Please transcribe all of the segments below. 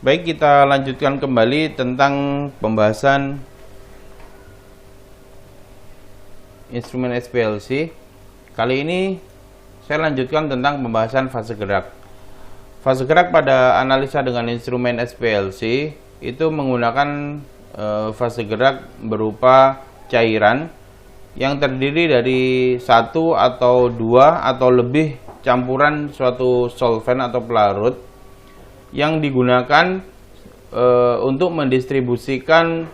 Baik, kita lanjutkan kembali tentang pembahasan instrumen SPLC. Kali ini saya lanjutkan tentang pembahasan fase gerak. Fase gerak pada analisa dengan instrumen SPLC itu menggunakan fase gerak berupa cairan yang terdiri dari satu atau dua atau lebih campuran suatu solvent atau pelarut yang digunakan untuk mendistribusikan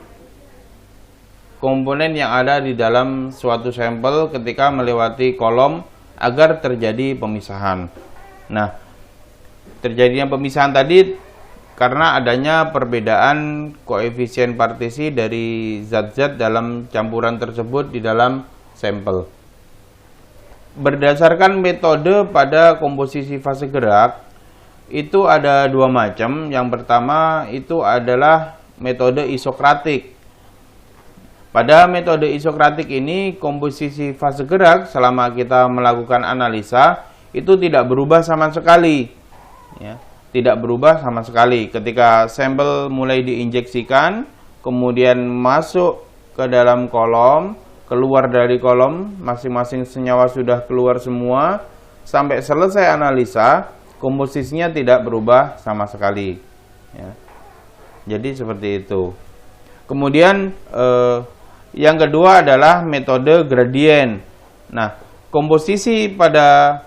komponen yang ada di dalam suatu sampel ketika melewati kolom agar terjadi pemisahan. Nah, terjadinya pemisahan tadi karena adanya perbedaan koefisien partisi dari zat-zat dalam campuran tersebut di dalam sampel. Berdasarkan metode pada komposisi fase gerak, itu ada dua macam. Yang pertama itu adalah metode isokratik. Pada metode isokratik ini komposisi fase gerak selama kita melakukan analisa itu tidak berubah sama sekali, ya, tidak berubah sama sekali. Ketika sampel mulai diinjeksikan, kemudian masuk ke dalam kolom, keluar dari kolom, masing-masing senyawa sudah keluar semua, sampai selesai analisa, komposisinya tidak berubah sama sekali, ya. Jadi seperti itu. Kemudian yang kedua adalah metode gradien. Nah, komposisi pada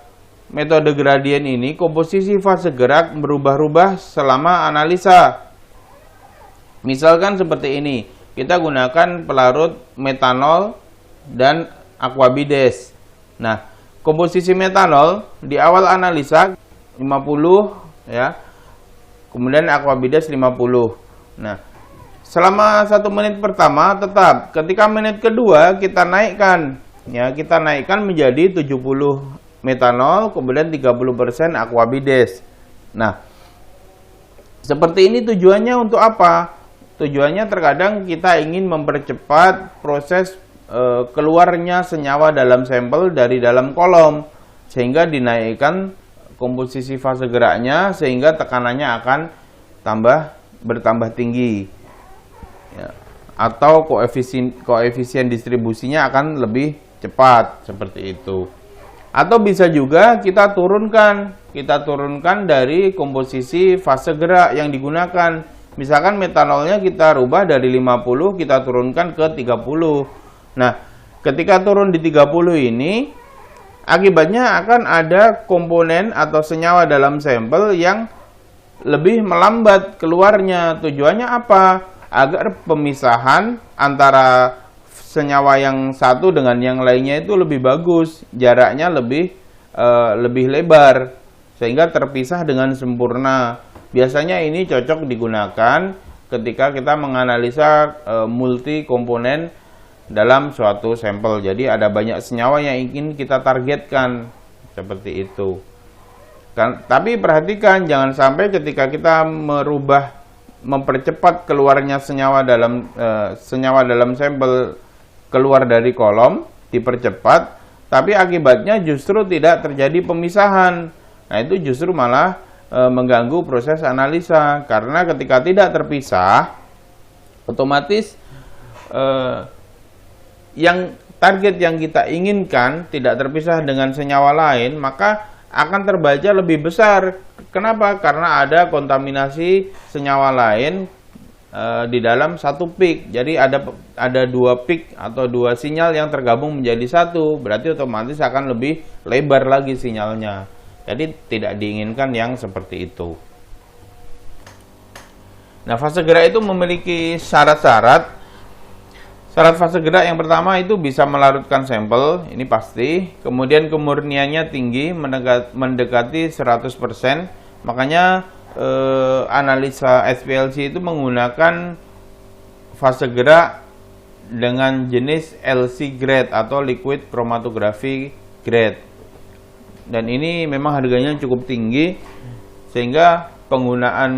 metode gradien ini, komposisi fase gerak berubah-ubah selama analisa. Misalkan seperti ini, kita gunakan pelarut metanol dan aquabides. Nah, komposisi metanol di awal analisa 50, ya, kemudian aquabides 50. Nah, selama 1 menit pertama tetap, ketika menit kedua kita naikkan, ya, kita naikkan menjadi 70 metanol, kemudian 30% aquabides. Nah, seperti ini tujuannya untuk apa? Tujuannya terkadang kita ingin mempercepat proses keluarnya senyawa dalam sampel dari dalam kolom, sehingga dinaikkan komposisi fase geraknya sehingga tekanannya akan bertambah tinggi, ya, atau koefisien distribusinya akan lebih cepat, seperti itu. Atau bisa juga kita turunkan dari komposisi fase gerak yang digunakan. Misalkan metanolnya kita rubah dari 50 kita turunkan ke 30. Nah, ketika turun di 30 ini, akibatnya akan ada komponen atau senyawa dalam sampel yang lebih melambat keluarnya. Tujuannya apa? Agar pemisahan antara senyawa yang satu dengan yang lainnya itu lebih bagus, jaraknya lebih lebar, sehingga terpisah dengan sempurna. Biasanya ini cocok digunakan ketika kita menganalisa multi komponen dalam suatu sampel. Jadi ada banyak senyawa yang ingin kita targetkan, seperti itu. Tapi perhatikan, jangan sampai ketika kita mempercepat keluarnya senyawa dalam sampel keluar dari kolom, dipercepat, tapi akibatnya justru tidak terjadi pemisahan. Nah, itu justru malah mengganggu proses analisa, karena ketika tidak terpisah, otomatis yang target yang kita inginkan tidak terpisah dengan senyawa lain, maka akan terbaca lebih besar. Kenapa? Karena ada kontaminasi senyawa lain di dalam satu peak. Jadi ada dua peak atau dua sinyal yang tergabung menjadi satu, berarti otomatis akan lebih lebar lagi sinyalnya. Jadi tidak diinginkan yang seperti itu. Nah, fase gerak itu memiliki syarat-syarat. Syarat fase gerak yang pertama itu bisa melarutkan sampel, ini pasti. Kemudian kemurniannya tinggi, mendekati 100%. Makanya analisa SPLC itu menggunakan fase gerak dengan jenis LC grade atau liquid chromatography grade. Dan ini memang harganya cukup tinggi, sehingga penggunaan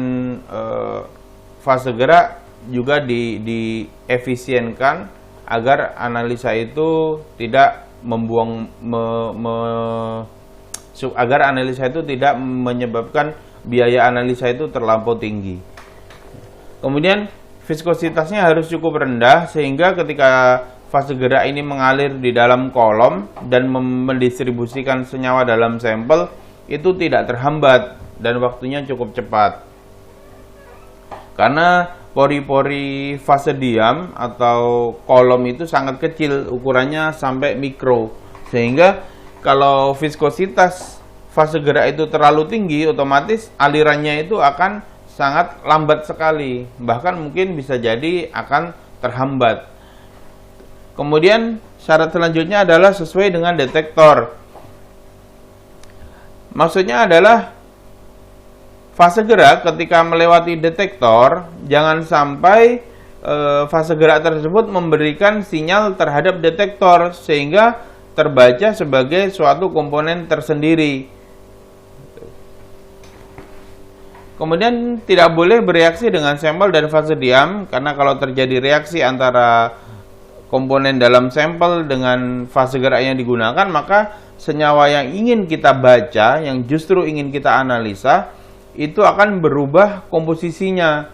fase gerak juga diefisienkan agar analisa itu tidak agar analisa itu tidak menyebabkan biaya analisa itu terlampau tinggi. Kemudian viskositasnya harus cukup rendah sehingga ketika fase gerak ini mengalir di dalam kolom dan mendistribusikan senyawa dalam sampel itu tidak terhambat dan waktunya cukup cepat. Karena pori-pori fase diam atau kolom itu sangat kecil, ukurannya sampai mikro. Sehingga kalau viskositas fase gerak itu terlalu tinggi, otomatis alirannya itu akan sangat lambat sekali, bahkan mungkin bisa jadi akan terhambat. Kemudian syarat selanjutnya adalah sesuai dengan detektor. Maksudnya adalah fase gerak ketika melewati detektor, jangan sampai fase gerak tersebut memberikan sinyal terhadap detektor sehingga terbaca sebagai suatu komponen tersendiri. Kemudian tidak boleh bereaksi dengan sampel dan fase diam, karena kalau terjadi reaksi antara komponen dalam sampel dengan fase gerak yang digunakan, maka senyawa yang ingin kita baca, yang justru ingin kita analisa, itu akan berubah komposisinya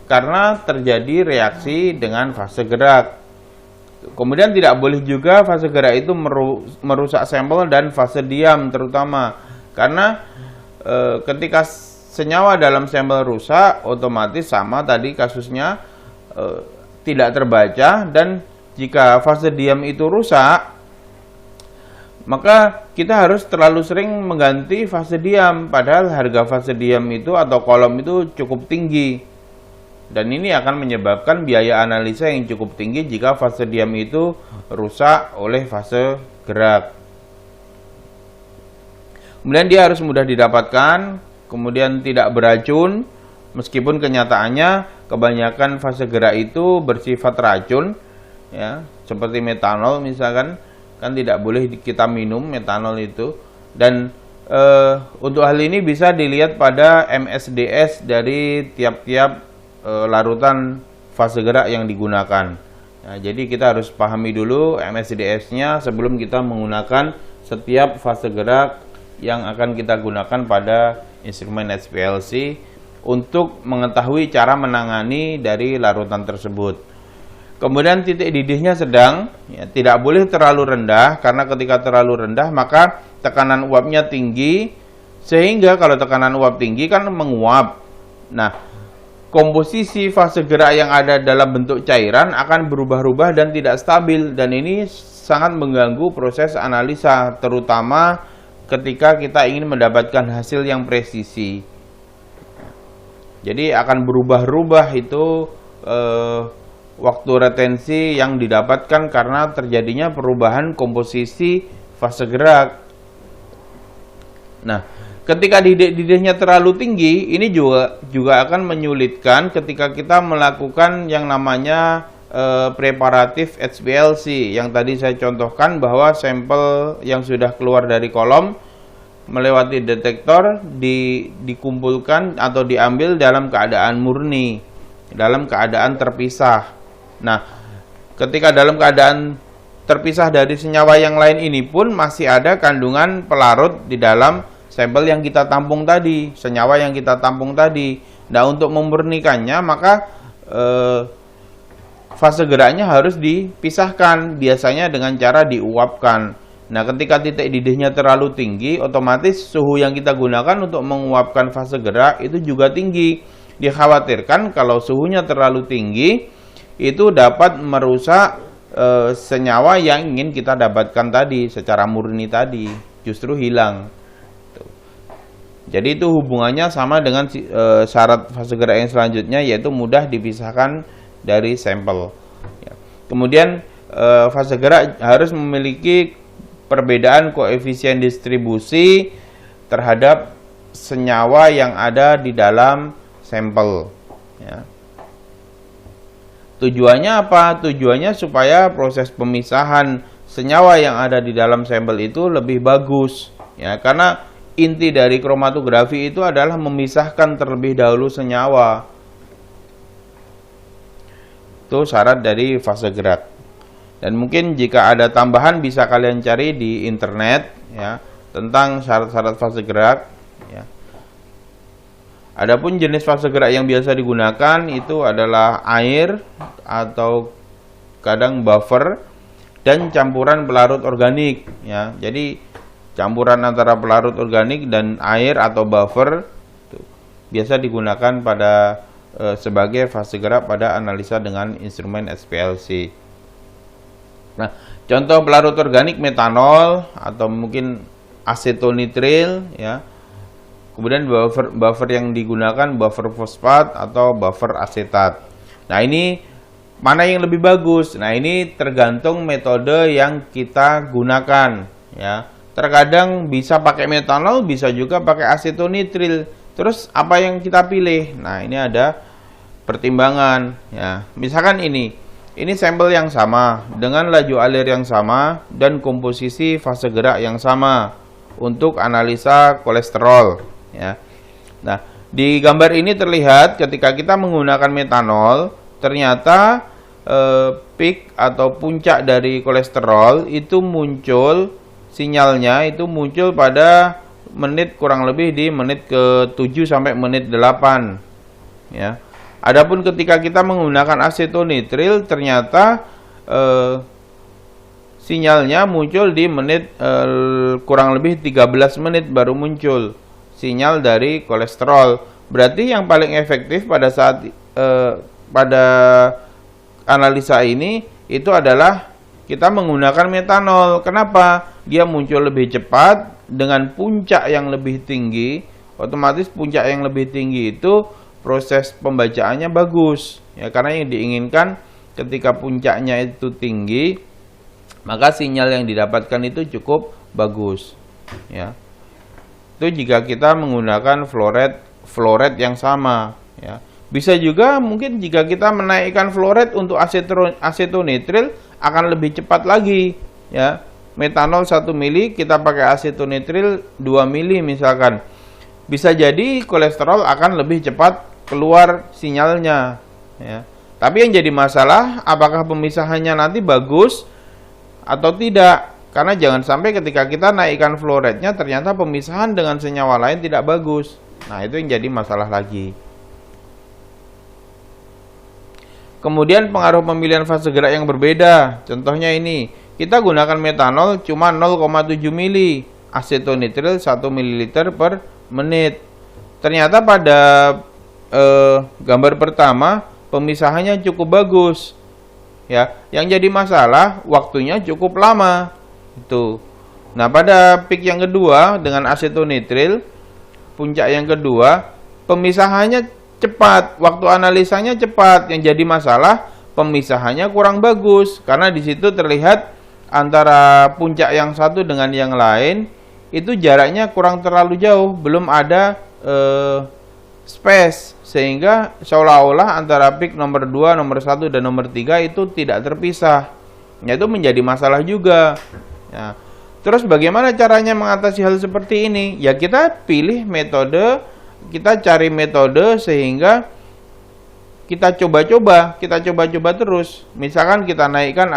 karena terjadi reaksi dengan fase gerak. Kemudian tidak boleh juga fase gerak itu merusak sampel dan fase diam terutama, karena ketika senyawa dalam sampel rusak, otomatis sama tadi kasusnya tidak terbaca, dan jika fase diam itu rusak, maka kita harus terlalu sering mengganti fase diam, padahal harga fase diam itu atau kolom itu cukup tinggi. Dan ini akan menyebabkan biaya analisa yang cukup tinggi jika fase diam itu rusak oleh fase gerak. Kemudian dia harus mudah didapatkan, kemudian tidak beracun, meskipun kenyataannya kebanyakan fase gerak itu bersifat racun, ya, seperti metanol misalkan, kan tidak boleh kita minum metanol itu. Dan untuk hal ini bisa dilihat pada MSDS dari tiap-tiap larutan fase gerak yang digunakan. Nah, jadi kita harus pahami dulu MSDS-nya sebelum kita menggunakan setiap fase gerak yang akan kita gunakan pada instrumen HPLC untuk mengetahui cara menangani dari larutan tersebut. Kemudian titik didihnya sedang, ya, tidak boleh terlalu rendah, karena ketika terlalu rendah maka tekanan uapnya tinggi, sehingga kalau tekanan uap tinggi kan menguap. Nah, komposisi fase gerak yang ada dalam bentuk cairan akan berubah-ubah dan tidak stabil, dan ini sangat mengganggu proses analisa, terutama ketika kita ingin mendapatkan hasil yang presisi. Jadi akan berubah-ubah itu waktu retensi yang didapatkan karena terjadinya perubahan komposisi fase gerak. Nah, ketika didihnya terlalu tinggi, ini juga akan menyulitkan ketika kita melakukan yang namanya preparatif HPLC yang tadi saya contohkan, bahwa sampel yang sudah keluar dari kolom melewati detektor dikumpulkan atau diambil dalam keadaan murni, dalam keadaan terpisah. Nah, ketika dalam keadaan terpisah dari senyawa yang lain ini pun masih ada kandungan pelarut di dalam sampel yang kita tampung tadi, senyawa yang kita tampung tadi. Nah, untuk memurnikannya maka fase geraknya harus dipisahkan, biasanya dengan cara diuapkan. Nah, ketika titik didihnya terlalu tinggi, otomatis suhu yang kita gunakan untuk menguapkan fase gerak itu juga tinggi. Dikhawatirkan kalau suhunya terlalu tinggi, itu dapat merusak senyawa yang ingin kita dapatkan tadi secara murni tadi, justru hilang. Jadi itu hubungannya sama dengan syarat fase gerak yang selanjutnya, yaitu mudah dipisahkan dari sampel. Ya. Kemudian fase gerak harus memiliki perbedaan koefisien distribusi terhadap senyawa yang ada di dalam sampel. Ya. Tujuannya apa? Tujuannya supaya proses pemisahan senyawa yang ada di dalam sampel itu lebih bagus. Ya, karena inti dari kromatografi itu adalah memisahkan terlebih dahulu senyawa. Itu syarat dari fase gerak. Dan mungkin jika ada tambahan bisa kalian cari di internet, ya, tentang syarat-syarat fase gerak. Ya. Adapun jenis fase gerak yang biasa digunakan itu adalah air atau kadang buffer dan campuran pelarut organik ya. Jadi campuran antara pelarut organik dan air atau buffer itu biasa digunakan pada sebagai fase gerak pada analisa dengan instrumen SPLC. Nah, contoh pelarut organik metanol atau mungkin asetonitril ya. Kemudian buffer yang digunakan buffer fosfat atau buffer asetat. Nah, ini mana yang lebih bagus? Nah, ini tergantung metode yang kita gunakan ya. Terkadang bisa pakai metanol, bisa juga pakai asetonitril. Terus apa yang kita pilih? Nah, ini ada pertimbangan ya. Misalkan ini sampel yang sama dengan laju alir yang sama dan komposisi fase gerak yang sama untuk analisa kolesterol ya. Nah, di gambar ini terlihat ketika kita menggunakan metanol, ternyata peak atau puncak dari kolesterol itu muncul, sinyalnya itu muncul pada menit kurang lebih di menit ke-7 sampai menit 8 ya. Adapun ketika kita menggunakan asetonitril, ternyata sinyalnya muncul di menit kurang lebih 13 menit baru muncul sinyal dari kolesterol. Berarti yang paling efektif pada saat pada analisa ini itu adalah kita menggunakan metanol. Kenapa? Dia muncul lebih cepat dengan puncak yang lebih tinggi. Otomatis puncak yang lebih tinggi itu proses pembacaannya bagus ya, karena yang diinginkan ketika puncaknya itu tinggi maka sinyal yang didapatkan itu cukup bagus ya. Itu jika kita menggunakan flow rate yang sama ya. Bisa juga mungkin jika kita menaikkan flow rate untuk asetonitril akan lebih cepat lagi ya. Metanol 1 mili kita pakai asetonitril 2 mili misalkan. Bisa jadi kolesterol akan lebih cepat keluar sinyalnya ya. Tapi yang jadi masalah apakah pemisahannya nanti bagus atau tidak, karena jangan sampai ketika kita naikkan flow rate-nya ternyata pemisahan dengan senyawa lain tidak bagus. Nah, itu yang jadi masalah lagi. Kemudian pengaruh pemilihan fase gerak yang berbeda. Contohnya ini, kita gunakan metanol cuma 0,7 mili, asetonitril 1 ml per menit. Ternyata pada gambar pertama pemisahannya cukup bagus ya. Yang jadi masalah waktunya cukup lama itu. Nah, pada peak yang kedua dengan asetonitril puncak yang kedua pemisahannya cepat, waktu analisanya cepat. Yang jadi masalah pemisahannya kurang bagus karena di situ terlihat antara puncak yang satu dengan yang lain itu jaraknya kurang terlalu jauh, belum ada space, sehingga seolah-olah antara peak nomor 2, nomor 1 dan nomor 3 itu tidak terpisah. Ya, itu menjadi masalah juga. Ya. Terus bagaimana caranya mengatasi hal seperti ini? Ya, kita pilih metode, kita cari metode sehingga kita coba-coba terus. Misalkan kita naikkan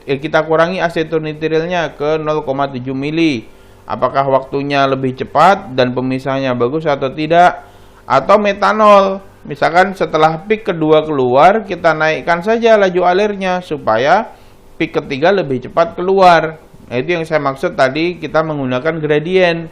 kita kurangi asetonitrilnya ke 0,7 mili. Apakah waktunya lebih cepat dan pemisahannya bagus atau tidak? Atau metanol, misalkan setelah peak kedua keluar, kita naikkan saja laju alirnya supaya peak ketiga lebih cepat keluar. Nah, itu yang saya maksud tadi kita menggunakan gradien.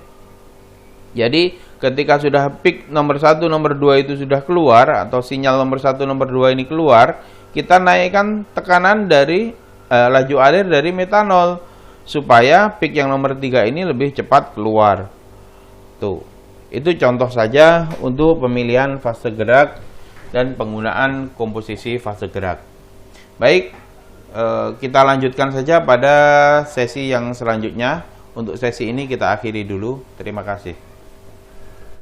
Jadi ketika sudah peak nomor 1, nomor 2 itu sudah keluar, atau sinyal nomor 1, nomor 2 ini keluar, kita naikkan tekanan dari laju alir dari metanol supaya peak yang nomor 3 ini lebih cepat keluar. Tuh. Itu contoh saja untuk pemilihan fase gerak dan penggunaan komposisi fase gerak. Baik, kita lanjutkan saja pada sesi yang selanjutnya. Untuk sesi ini kita akhiri dulu. Terima kasih.